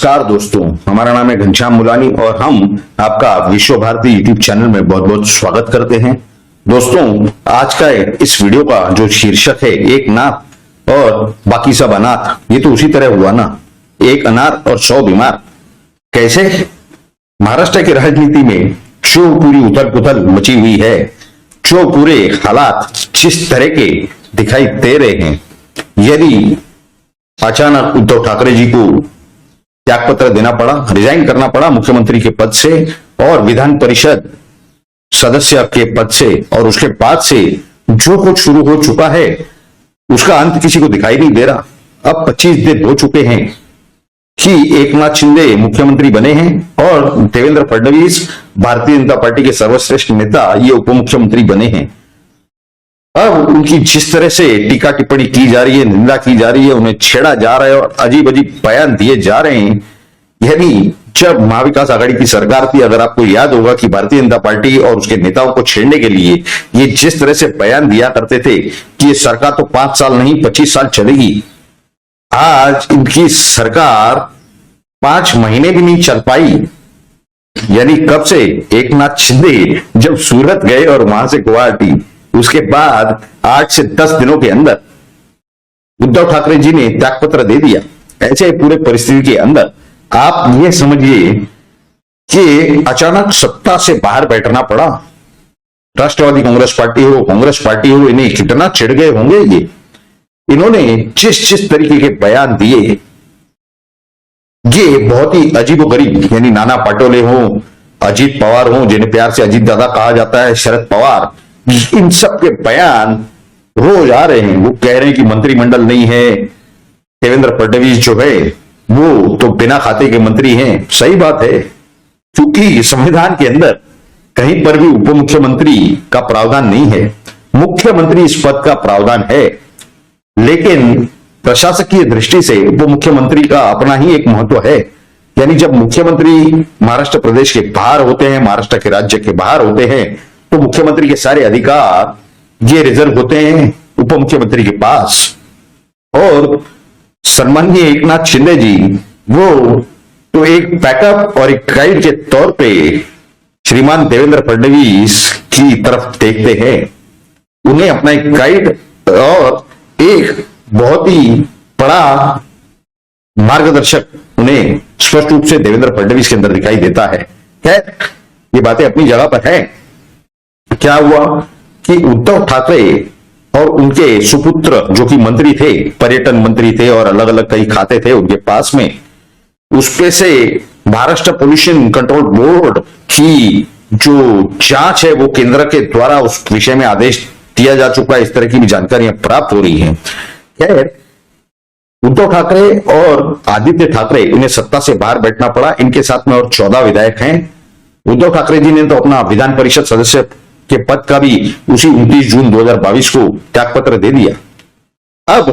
नमस्कार दोस्तों, हमारा नाम है घनश्याम मुलानी और हम आपका विश्व भारती यूट्यूब चैनल में बहुत बहुत स्वागत करते हैं। दोस्तों, आज का इस वीडियो का जो शीर्षक है एक नाथ और बाकी सब अनाथ, ये तो उसी तरह हुआ ना, एक अनाथ और 100 बीमार। कैसे? महाराष्ट्र की राजनीति में जो पूरी उथल पुथल मची हुई है, जो पूरे हालात जिस तरह के दिखाई दे रहे हैं, यदि अचानक उद्धव ठाकरे जी को त्यागपत्र देना पड़ा, रिजाइन करना पड़ा मुख्यमंत्री के पद से और विधान परिषद सदस्य के पद से, और उसके बाद से जो कुछ शुरू हो चुका है उसका अंत किसी को दिखाई नहीं दे रहा। अब 25 दिन हो चुके हैं कि एकनाथ शिंदे मुख्यमंत्री बने हैं और देवेंद्र फडणवीस भारतीय जनता पार्टी के सर्वश्रेष्ठ नेता ये उप मुख्यमंत्री बने हैं। अब उनकी जिस तरह से टीका टिप्पणी की जा रही है, निंदा की जा रही है, उन्हें छेड़ा जा रहा है और अजीब अजीब बयान दिए जा रहे हैं। यानी जब महाविकास आघाड़ी की सरकार थी, अगर आपको याद होगा कि भारतीय जनता पार्टी और उसके नेताओं को छेड़ने के लिए ये जिस तरह से बयान दिया करते थे कि ये सरकार तो 5 साल नहीं 25 साल चलेगी, आज इनकी सरकार 5 महीने भी नहीं चल पाई। यानी कब से? एकनाथ शिंदे जब सूरत गए और वहां से गुवाहाटी, उसके बाद 8 से 10 दिनों के अंदर उद्धव ठाकरे जी ने त्यागपत्र दे दिया। ऐसे पूरे परिस्थिति के अंदर आप ये समझिए कि अचानक सत्ता से बाहर बैठना पड़ा। राष्ट्रवादी कांग्रेस पार्टी हो, कांग्रेस पार्टी हो, इन्हें कितना चिढ़ गए होंगे ये। इन्होंने जिस तरीके के बयान दिए, ये बहुत ही अजीबोगरीब, यानी नाना पटोले हो, अजीत पवार हो, जिन्हें प्यार से अजीत दादा कहा जाता है, शरद पवार, इन सब के बयान रोज आ रहे हैं। वो कह रहे हैं कि मंत्रिमंडल नहीं है, देवेंद्र फडणवीस जो है वो तो बिना खाते के मंत्री हैं। सही बात है, क्योंकि संविधान के अंदर कहीं पर भी उप मुख्यमंत्री का प्रावधान नहीं है। मुख्यमंत्री इस पद का प्रावधान है, लेकिन प्रशासकीय दृष्टि से उप मुख्यमंत्री का अपना ही एक महत्व है। यानी जब मुख्यमंत्री महाराष्ट्र प्रदेश के बाहर होते हैं, महाराष्ट्र के राज्य के बाहर होते हैं, तो मुख्यमंत्री के सारे अधिकार ये रिजर्व होते हैं उप मुख्यमंत्री के पास। और सम्माननीय एकनाथ शिंदे जी वो तो एक बैकअप और एक गाइड के तौर पे श्रीमान देवेंद्र फडणवीस की तरफ देखते हैं। उन्हें अपना एक गाइड और एक बहुत ही बड़ा मार्गदर्शक उन्हें स्पष्ट रूप से देवेंद्र फडणवीस के अंदर दिखाई देता है। खैर, ये बातें अपनी जगह पर है। क्या हुआ कि उद्धव ठाकरे और उनके सुपुत्र जो कि मंत्री थे, पर्यटन मंत्री थे और अलग अलग कई खाते थे उनके पास में, उसपे से महाराष्ट्र पोल्यूशन कंट्रोल बोर्ड की जो जांच है वो केंद्र के द्वारा उस विषय में आदेश दिया जा चुका है। इस तरह की भी जानकारियां प्राप्त हो रही हैं। खैर, उद्धव ठाकरे और आदित्य ठाकरे, इन्हें सत्ता से बाहर बैठना पड़ा। इनके साथ में और 14 विधायक हैं। उद्धव ठाकरे जी ने तो अपना विधान परिषद सदस्य के पद का भी उसी 29 जून 2022 को त्यागपत्र दे दिया। अब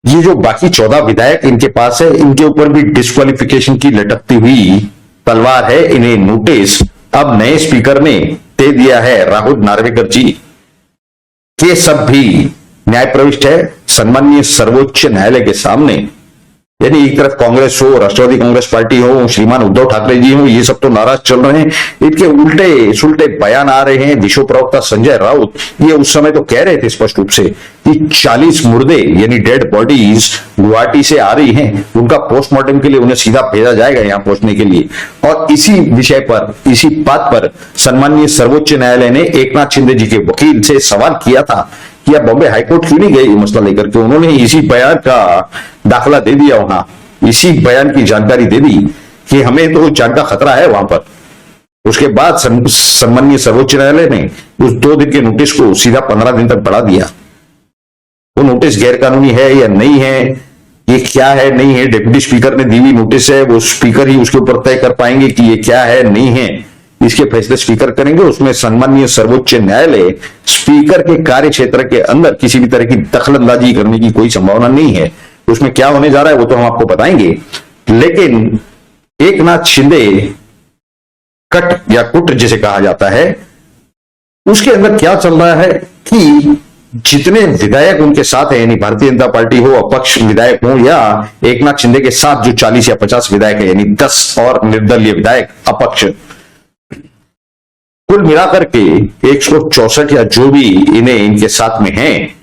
ये जो बाकी 14 विधायक इनके पास है, इनके ऊपर भी डिस्क्वालिफिकेशन की लटकती हुई तलवार है। इन्हें नोटिस अब नए स्पीकर ने दे दिया है, राहुल नार्वेकर जी। ये सब भी न्याय प्रविष्ट है सम्माननीय सर्वोच्च न्यायालय के सामने। यानी एक तरफ कांग्रेस हो, राष्ट्रवादी कांग्रेस पार्टी हो, श्रीमान उद्धव ठाकरे जी हो, ये सब तो नाराज चल रहे हैं। इनके उल्टे सुलटे बयान आ रहे हैं। विश्व प्रवक्ता संजय राउत ये उस समय तो कह रहे थे स्पष्ट रूप से कि 40 मुर्दे यानी डेड बॉडीज गुवाहाटी से आ रही हैं, उनका पोस्टमार्टम के लिए उन्हें सीधा भेजा जाएगा यहां पहुंचने के लिए। और इसी विषय पर, इसी बात पर सम्माननीय सर्वोच्च न्यायालय ने एकनाथ शिंदे जी के वकील से सवाल किया था कि आप बॉम्बे हाईकोर्ट क्यों नहीं गए ये मसला लेकर के। उन्होंने इसी बयान का दाखला दे दिया वहां, इसी बयान की जानकारी दे दी कि हमें तो जान का खतरा है वहां पर। उसके बाद सम्माननीय सर्वोच्च न्यायालय ने उस 2 दिन के नोटिस को सीधा 15 दिन तक बढ़ा दिया। वो नोटिस गैरकानूनी है या नहीं है, ये क्या है नहीं है, डिप्टी स्पीकर ने दी हुई नोटिस है, वो स्पीकर ही उसके ऊपर तय कर पाएंगे कि ये क्या है नहीं है। इसके फैसले स्पीकर करेंगे। उसमें सम्माननीय सर्वोच्च न्यायालय स्पीकर के कार्य क्षेत्र के अंदर किसी भी तरह की दखलंदाजी करने की कोई संभावना नहीं है। उसमें क्या होने जा रहा है वो तो हम आपको बताएंगे। लेकिन एकनाथ शिंदे कट या कुट जिसे कहा जाता है, उसके अंदर क्या चल रहा है कि जितने विधायक उनके साथ हैं, यानी भारतीय जनता पार्टी हो, अपक्ष विधायक हो या एकनाथ शिंदे के साथ जो 40 या 50 विधायक है, यानी 10 और निर्दलीय विधायक अपक्ष, कुल मिलाकर के 164 या जो भी इनके साथ में हैं,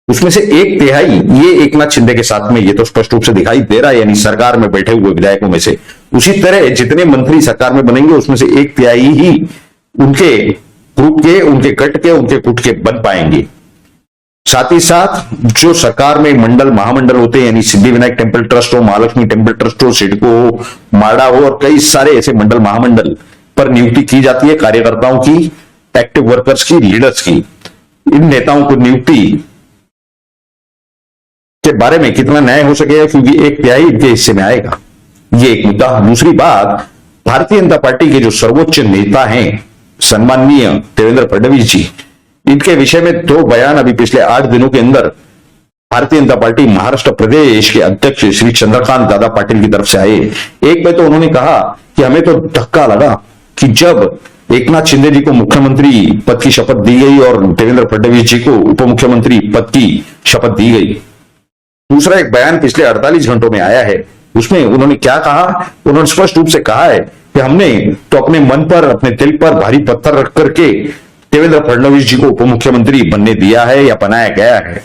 उसमें से 1/3 ये एकनाथ शिंदे के साथ में, ये तो स्पष्ट रूप से दिखाई दे रहा है, यानी सरकार में बैठे हुए विधायकों में से। उसी तरह जितने मंत्री सरकार में बनेंगे उसमें से 1/3 ही उनके ग्रुप के, उनके गट के, उनके गुट के बन पाएंगे। साथ ही साथ जो सरकार में मंडल महामंडल होते हैं, यानी सिद्धिविनायक टेम्पल ट्रस्ट हो, महालक्ष्मी टेम्पल ट्रस्ट हो, सिडको हो, माडा हो और कई सारे ऐसे मंडल महामंडल पर नियुक्ति की जाती है कार्यकर्ताओं की, एक्टिव वर्कर्स की, लीडर्स की। इन नेताओं को नियुक्ति के बारे में कितना न्याय हो सकेगा, क्योंकि 1/3 इनके हिस्से में आएगा, ये एक मुद्दा। दूसरी बात, भारतीय जनता पार्टी के जो सर्वोच्च नेता हैं सम्माननीय देवेंद्र फडणवीस जी, इनके विषय में 2 बयान अभी पिछले 8 दिनों के अंदर भारतीय जनता पार्टी महाराष्ट्र प्रदेश के अध्यक्ष श्री चंद्रकांत दादा पाटिल की तरफ से आए। एक में तो उन्होंने कहा कि हमें तो धक्का लगा कि जब एकनाथ शिंदे जी को मुख्यमंत्री पद की शपथ दी गई और देवेंद्र फडणवीस जी को उप मुख्यमंत्री पद की शपथ दी गई। दूसरा एक बयान पिछले 48 घंटों में आया है, उसमें उन्होंने क्या कहा, उन्होंने स्पष्ट रूप से कहा है कि हमने तो अपने मन पर, अपने दिल पर भारी पत्थर रख करके देवेंद्र फडणवीस जी को उप मुख्यमंत्री बनने दिया है या बनाया गया है।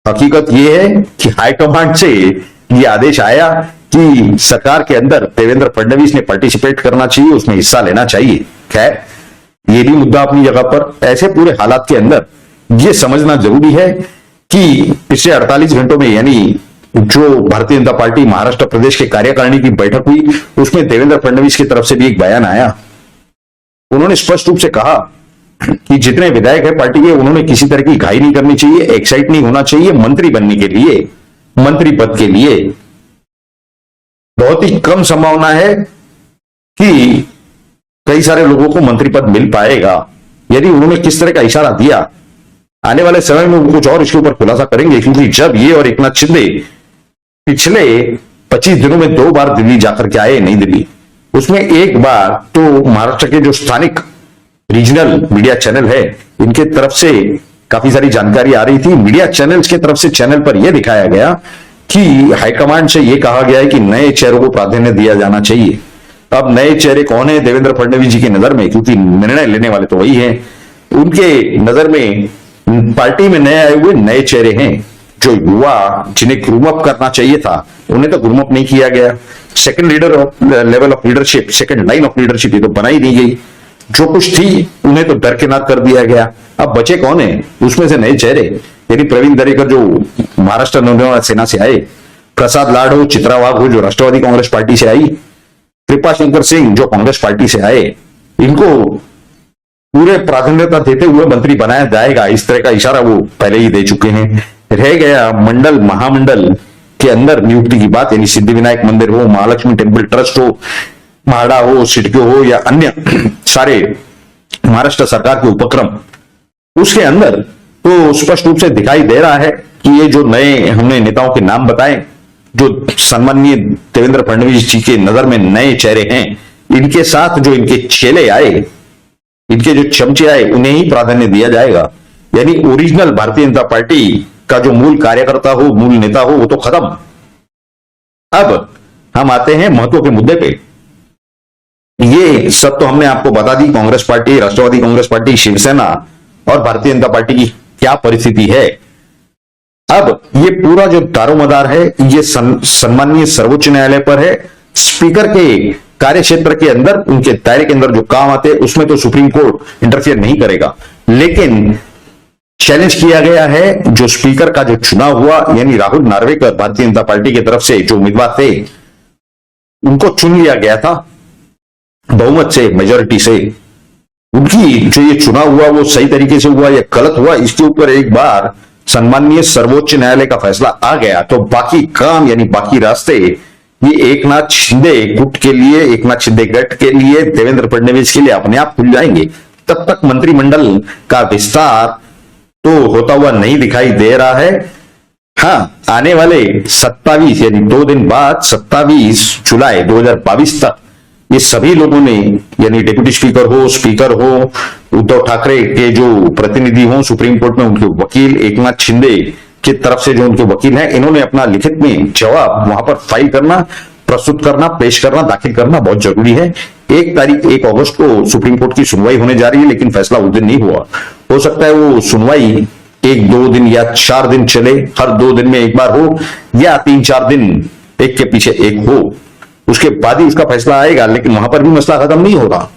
हकीकत यह है कि हाईकमांड से यह आदेश आया कि सरकार के अंदर देवेंद्र फडणवीस ने पार्टिसिपेट करना चाहिए, उसमें हिस्सा लेना चाहिए। खैर, यह भी मुद्दा अपनी जगह पर। ऐसे पूरे हालात के अंदर यह समझना जरूरी है कि पिछले 48 घंटों में, यानी जो भारतीय जनता पार्टी महाराष्ट्र प्रदेश के कार्यकारिणी की बैठक हुई, उसमें देवेंद्र फडणवीस की तरफ से भी एक बयान आया। उन्होंने स्पष्ट रूप से कहा कि जितने विधायक है पार्टी के, उन्होंने किसी तरह की घाई नहीं करनी चाहिए, एक्साइट नहीं होना चाहिए मंत्री बनने के लिए, मंत्री पद के लिए। बहुत ही कम संभावना है कि कई सारे लोगों को मंत्री पद मिल पाएगा। यदि उन्होंने किस तरह का इशारा दिया, आने वाले समय में कुछ और इसके ऊपर खुलासा करेंगे, क्योंकि जब ये और एकनाथ शिंदे पिछले 25 दिनों में 2 बार दिल्ली जाकर के आए, नई दिल्ली, उसमें एक बार तो महाराष्ट्र के जो स्थानिक रीजनल मीडिया चैनल है, इनके तरफ से काफी सारी जानकारी आ रही थी। मीडिया चैनल्स की तरफ से चैनल पर यह दिखाया गया कि हाईकमांड से यह कहा गया है कि नए चेहरों को प्राधान्य दिया जाना चाहिए। अब नए चेहरे कौन है देवेंद्र फडणवीस जी की नजर में, क्योंकि निर्णय लेने वाले तो वही हैं, उनके नजर में पार्टी में नए आए हुए नए चेहरे हैं, जो युवा जिन्हें ग्रूम अप करना चाहिए था, उन्हें तो ग्रूम अप नहीं किया गया। Second level of leadership, second line of leadership ये तो बनाई नहीं गई। जो कुछ थी उन्हें तो दरकिनार कर दिया गया। अब बचे कौन है, उसमें से नए चेहरे, यानी प्रवीण दरेकर जो महाराष्ट्र नवनिर्माण सेना से आए, प्रसाद लाड हो, चित्रा वाघ हो जो राष्ट्रवादी कांग्रेस पार्टी से आई, कृपा शंकर सिंह जो कांग्रेस पार्टी से आए, इनको पूरे प्राधान्यता देते हुए मंत्री बनाया जाएगा, इस तरह का इशारा वो पहले ही दे चुके हैं। रह गया मंडल महामंडल के अंदर नियुक्ति की बात, यानी सिद्धिविनायक मंदिर हो, महालक्ष्मी टेम्पल ट्रस्ट हो, माडा हो, सिडको हो या अन्य सारे महाराष्ट्र सरकार के उपक्रम, उसके अंदर तो स्पष्ट रूप से दिखाई दे रहा है कि ये जो नए हमने नेताओं के नाम बताए, जो सम्माननीय देवेंद्र फडणवीस जी के नजर में नए चेहरे हैं, इनके साथ जो इनके चेले आए, इनके जो चमचे आए, उन्हें ही प्राधान्य दिया जाएगा। यानी ओरिजिनल भारतीय जनता पार्टी का जो मूल कार्यकर्ता हो, मूल नेता हो, वो तो खत्म। अब हम आते हैं महत्व के मुद्दे पे। ये सब तो हमने आपको बता दी, कांग्रेस पार्टी, राष्ट्रवादी कांग्रेस पार्टी, शिवसेना और भारतीय जनता पार्टी की क्या परिस्थिति है। अब ये पूरा जो दारोमदार है, ये सम्माननीय सर्वोच्च न्यायालय पर है। स्पीकर के कार्य क्षेत्र के अंदर, उनके दायरे के अंदर जो काम आते हैं, उसमें तो सुप्रीम कोर्ट इंटरफियर नहीं करेगा, लेकिन चैलेंज किया गया है जो स्पीकर का जो चुनाव हुआ, यानी राहुल नार्वेकर भारतीय जनता पार्टी की तरफ से जो उम्मीदवार थे, उनको चुन लिया गया था बहुमत से, मेजोरिटी से। उनकी जो ये चुनाव हुआ वो सही तरीके से हुआ या गलत हुआ, इसके ऊपर एक बार सम्माननीय सर्वोच्च न्यायालय का फैसला आ गया तो बाकी काम, यानी बाकी रास्ते, ये एकनाथ शिंदे गुट के लिए, एकनाथ शिंदे गट के लिए, देवेंद्र फडणवीस के लिए अपने आप खुल जाएंगे। तब तक मंत्रिमंडल का विस्तार तो होता हुआ नहीं दिखाई दे रहा है। हाँ, आने वाले 27 यानी 2 दिन बाद 27 जुलाई 2022 तक ये सभी लोगों ने, यानी डिप्टी स्पीकर हो, स्पीकर हो, उद्धव ठाकरे के जो प्रतिनिधि हो सुप्रीम कोर्ट में, उनके वकील एकनाथ शिंदे की तरफ से जो उनके वकील हैं, इन्होंने अपना लिखित में जवाब वहां पर फाइल करना, प्रस्तुत करना, पेश करना, दाखिल करना बहुत जरूरी है। 1 अगस्त को सुप्रीम कोर्ट की सुनवाई होने जा रही है, लेकिन फैसला उस दिन नहीं हुआ। हो सकता है वो सुनवाई 1-2 दिन या 4 दिन चले, हर 2 दिन में एक बार हो, या 3-4 दिन एक के पीछे एक हो, उसके बाद ही उसका फैसला आएगा। लेकिन वहां पर भी मसला खत्म नहीं होगा।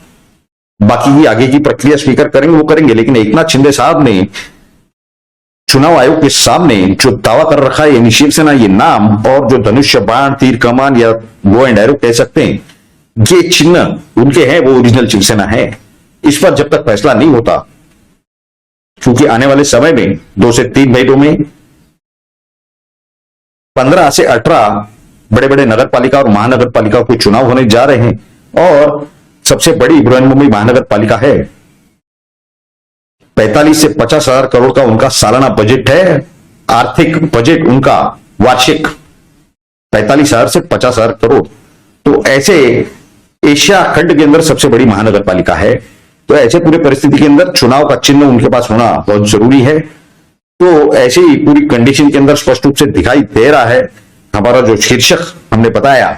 बाकी की आगे की प्रक्रिया स्पीकर करेंगे वो करेंगे, लेकिन एकनाथ शिंदे साहब ने चुनाव आयोग के सामने जो दावा कर रखा है, यानी शिवसेना ये नाम और जो धनुष्य बाण, तीर कमान या बो एंड एरो कह सकते हैं, ये चिन्ह उनके हैं, वो ओरिजिनल शिवसेना है। इस पर जब तक फैसला नहीं होता, क्योंकि आने वाले समय में 2 से 3 महीनों में 15 से 18 बड़े बड़े नगर पालिका और महानगर पालिका के चुनाव होने जा रहे हैं, और सबसे बड़ी बृहन्मुंबई महानगर पालिका है। 45 से 50 हजार करोड़ का उनका सालाना बजट है। आर्थिक बजट उनका वार्षिक 45,000 से 50,000 करोड़। तो ऐसे एशिया खंड के अंदर सबसे बड़ी महानगर पालिका है। तो ऐसे पूरी परिस्थिति के अंदर चुनाव का चिन्ह उनके पास होना बहुत जरूरी है। तो ऐसी पूरी कंडीशन के अंदर स्पष्ट रूप से दिखाई दे रहा है। हमारा जो शीर्षक हमने बताया,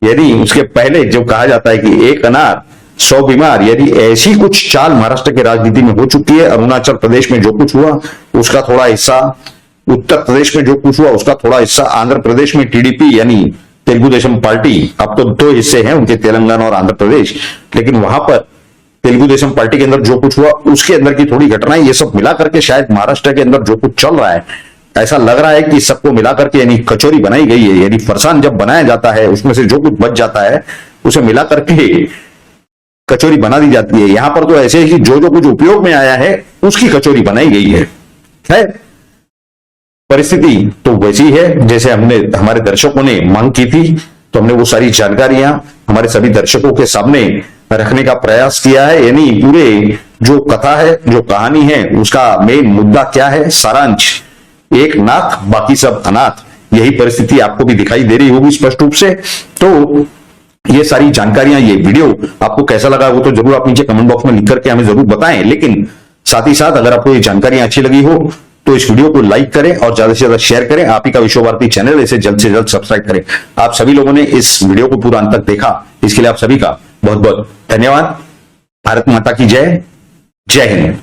यदि उसके पहले जो कहा जाता है कि एक अनार 100 बीमार, यदि ऐसी कुछ चाल महाराष्ट्र की राजनीति में हो चुकी है। अरुणाचल प्रदेश में जो कुछ हुआ उसका थोड़ा हिस्सा, उत्तर प्रदेश में जो कुछ हुआ उसका थोड़ा हिस्सा, आंध्र प्रदेश में टीडीपी यानी तेलुगु देशम पार्टी, अब तो 2 हिस्से हैं उनके, तेलंगाना और आंध्र प्रदेश, लेकिन वहां पर तेलुगु देशम पार्टी के अंदर जो कुछ हुआ उसके अंदर की थोड़ी घटनाएं, ये सब मिलाकर के शायद महाराष्ट्र के अंदर जो कुछ चल रहा है, ऐसा लग रहा है कि सबको मिलाकर के यानी कचौरी बनाई गई है। यानी फरसान जब बनाया जाता है उसमें से जो कुछ बच जाता है उसे मिलाकर के कचौरी बना दी जाती है। यहां पर तो ऐसे ही जो जो कुछ उपयोग में आया है उसकी कचौरी बनाई गई है। परिस्थिति तो वैसी है जैसे हमने, हमारे दर्शकों ने मांग की थी, तो हमने वो सारी जानकारियां हमारे सभी दर्शकों के सामने रखने का प्रयास किया है। यानी पूरे जो कथा है, जो कहानी है, उसका मेन मुद्दा क्या है, सारांश, एक नाथ बाकी सब अनाथ, यही परिस्थिति आपको भी दिखाई दे रही होगी स्पष्ट रूप से। तो ये सारी जानकारियां, ये वीडियो आपको कैसा लगा वो तो जरूर आप नीचे कमेंट बॉक्स में लिख करके हमें जरूर बताएं। लेकिन साथ ही साथ अगर आपको ये जानकारियां अच्छी लगी हो तो इस वीडियो को लाइक करें और ज्यादा से ज्यादा शेयर करें। आप ही का विश्व भारती चैनल इसे जल्द से जल्द सब्सक्राइब करें। आप सभी लोगों ने इस वीडियो को पूरा अंत तक देखा, इसके लिए आप सभी का बहुत बहुत धन्यवाद। भारत माता की जय। जय हिंद।